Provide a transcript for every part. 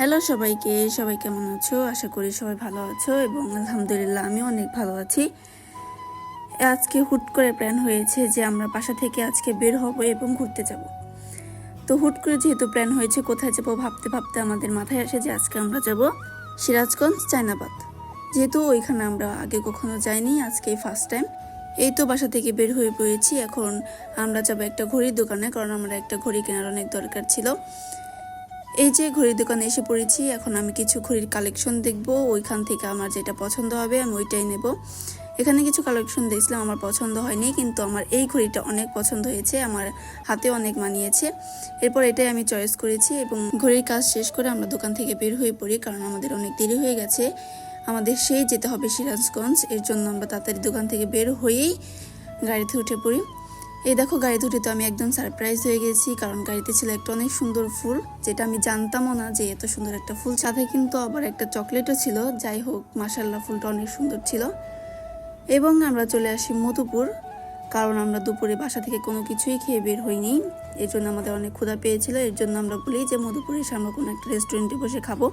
Hello সবাইকে, সবাই কেমন আছো? আশা করি সবাই ভালো আছো এবং আলহামদুলিল্লাহ আমিও অনেক ভালো আছি। আজকে হুট করে প্ল্যান হয়েছে যে আমরা বাসা থেকে আজকে বের হব এবং ঘুরতে যাব। তো হুট করে যেহেতু প্ল্যান হয়েছে কোথায় যাব ভাবতে ভাবতে আমাদের মাথায় আসে যে আজকে আমরা যাব সিরাজগঞ্জ চায়নাবাদ। যেহেতু ওইখানে আমরা আগে কখনো যাইনি, আজকে ফার্স্ট টাইম। এই তো বাসা থেকে বের হয়ে পড়েছি। এখন আমরা যাব একটা ঘড়ির দোকানে, কারণ আমরা একটা ঘড়ি কেনার অনেক দরকার ছিল। এই যে ঘড়ির দোকানে এসে পড়েছি। এখন আমি কিছু ঘড়ির কালেকশন দেখব, ওইখান থেকে আমার যেটা পছন্দ হবে আমি ওইটাই নেব। এখানে কিছু কালেকশন দেখছিলাম, আমার পছন্দ হয়নি, কিন্তু আমার এই ঘড়িটা অনেক পছন্দ হয়েছে, আমার হাতে অনেক মানিয়েছে। এরপর এটাই আমি চয়েস করেছি এবং ঘড়ির কাজ শেষ করে আমরা দোকান থেকে বের হয়ে পড়ি, কারণ আমাদের অনেক দেরি হয়ে গেছে। আমাদের সেই যেতে হবে সিরাজগঞ্জ, এর জন্য আমরা তাড়াতাড়ি দোকান থেকে বের হয়েই গাড়িতে উঠে পড়ি। এই দেখো, গাড়িতে উঠে তো আমি একদম সারপ্রাইজ হয়ে গেছি, কারণ গাড়িতে ছিল একটা অনেক সুন্দর ফুল, যেটা আমি জানতামও না যে এত সুন্দর একটা ফুল। সাথে কিন্তু আবার একটা চকলেটও ছিল। যাই হোক, মাশাআল্লাহ ফুলটা অনেক সুন্দর ছিল। এবং আমরা চলে আসি মধুপুর, কারণ আমরা দুপুরে বাসা থেকে কোনো কিছুই খেয়ে বের হইনি। এর জন্য আমাদের অনেক ক্ষুধা পেয়েছিল। এর জন্য আমরা বলি যে মধুপুরে এসে আমরা কোনো একটা রেস্টুরেন্টে বসে খাবো।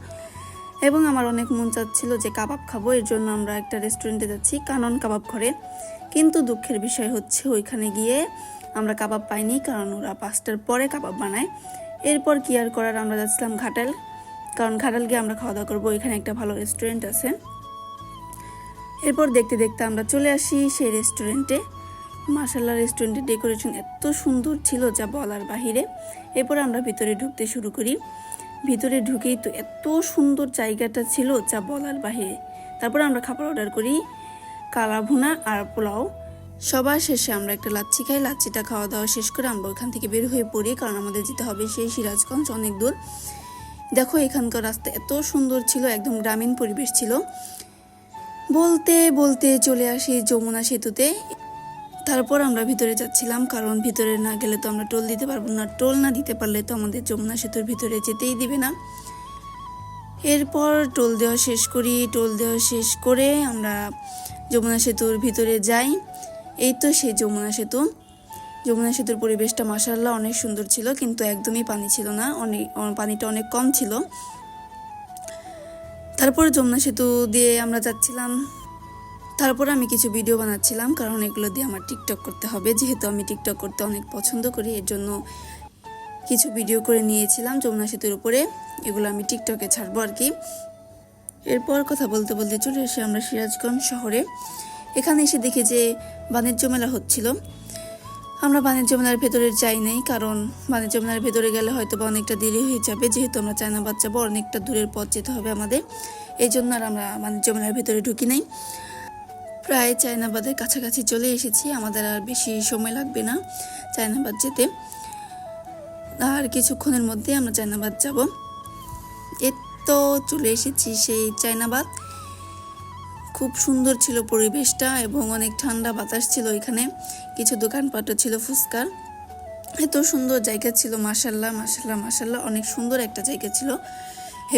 এবং আমার অনেক মন চাচ্ছিল যে কাবাব খাবো, এর জন্য আমরা একটা রেস্টুরেন্টে যাচ্ছি, কানন কাবাব ঘরে। কিন্তু দুঃখের বিষয় হচ্ছে ওইখানে গিয়ে আমরা কাবাব পাইনি, কারণ ওরা 5টার পরে কাবাব বানায়। এরপর কি আর করার, আমরা যাচ্ছিলাম ঘাটাল, কারণ ঘাটাল গিয়ে আমরা খাওয়া দাওয়া করবো, এখানে একটা ভালো রেস্টুরেন্ট আছে। এরপর দেখতে দেখতে আমরা চলে আসি সেই রেস্টুরেন্টে। মাশাআল্লাহ রেস্টুরেন্টের ডেকোরেশন এত সুন্দর ছিল যা বলার বাহিরে। এরপর আমরা ভিতরে ঢুকতে শুরু করি। ভিতরে ঢুকেই তো এত সুন্দর জায়গাটা ছিল যা বলার বাহিরে। তারপর আমরা খাবার অর্ডার করি, কালা ভুনা আর পোলাও। সবার শেষে আমরা একটা লাচ্ছি খাই। লাচ্ছিটা খাওয়া দাওয়া শেষ করে আমরা ওইখান থেকে বের হয়ে পড়ি, কারণ আমাদের যেতে হবে সেই সিরাজগঞ্জ, অনেক দূর। দেখো, এখানকার রাস্তা এত সুন্দর ছিল, একদম গ্রামীণ পরিবেশ ছিল। বলতে বলতে চলে আসি যমুনা সেতুতে। তারপর আমরা ভিতরে যাচ্ছিলাম, কারণ ভিতরে না গেলে তো আমরা টোল দিতে পারবো না। টোল না দিতে পারলে তো আমাদের যমুনা সেতুর ভিতরে যেতেই দিবে না। এরপর টোল দেওয়া শেষ করি। টোল দেওয়া শেষ করে আমরা যমুনা সেতুর ভিতরে যাই। এই তো সেই যমুনা সেতু। যমুনা সেতুর পরিবেশটা মাশাআল্লাহ অনেক সুন্দর ছিল, কিন্তু একদমই পানি ছিল না, পানিটা অনেক কম ছিল। তারপরে যমুনা সেতু দিয়ে আমরা যাচ্ছিলাম। তারপর আমি কিছু ভিডিও বানাচ্ছিলাম, কারণ এগুলো দিয়ে আমার টিকটক করতে হবে। যেহেতু আমি টিকটক করতে অনেক পছন্দ করি, এর জন্য কিছু ভিডিও করে নিয়েছিলাম যমুনা সেতুর উপরে। এগুলো আমি টিকটকে ছাড়বো আর কি। এরপর কথা বলতে বলতে চলে এসে আমরা সিরাজগঞ্জ শহরে। এখানে এসে দেখি যে বাণিজ্য মেলা হচ্ছিল। আমরা বাণিজ্য মেলার ভেতরে যাই নাই, কারণ বাণিজ্য মেলার ভেতরে গেলে হয়তো বা অনেকটা দেরি হয়ে যাবে। যেহেতু আমরা চায়নাবাদ যাবো, অনেকটা দূরের পথ যেতে হবে আমাদের, এই জন্য আর আমরা বাণিজ্য মেলার ভেতরে ঢুকি নাই। প্রায় চায়নাবাদের কাছাকাছি চলে এসেছি, আমাদের আর বেশি সময় লাগবে না চায়নাবাদ যেতে। আর কিছুক্ষণের মধ্যে আমরা চায়নাবাদ যাব। তো চলে এসেছি সেই চায়নাবাদ। খুব সুন্দর ছিল পরিবেশটা এবং অনেক ঠান্ডা বাতাস ছিল। এখানে কিছু দোকানপাটও ছিল ফুচকার। এত সুন্দর জায়গা ছিল, মাশাআল্লাহ মাশাআল্লাহ মাশাআল্লাহ, অনেক সুন্দর একটা জায়গা ছিল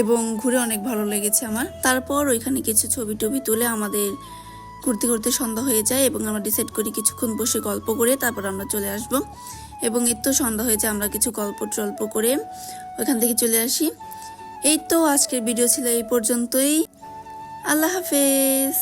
এবং ঘুরে অনেক ভালো লেগেছে আমার। তারপর ওইখানে কিছু ছবি টবি তুলে আমাদের ঘুরতে ঘুরতে সন্ধ্যা হয়ে যায় এবং আমরা ডিসাইড করি কিছুক্ষণ বসে গল্প করে তারপর আমরা চলে আসব। এবং এর তো সন্ধ্যা হয়েছে, আমরা কিছু গল্প টল্প করে ওইখান থেকে চলে আসি। এই তো আজকের ভিডিও ছিল এই পর্যন্তই। আল্লাহ হাফেজ।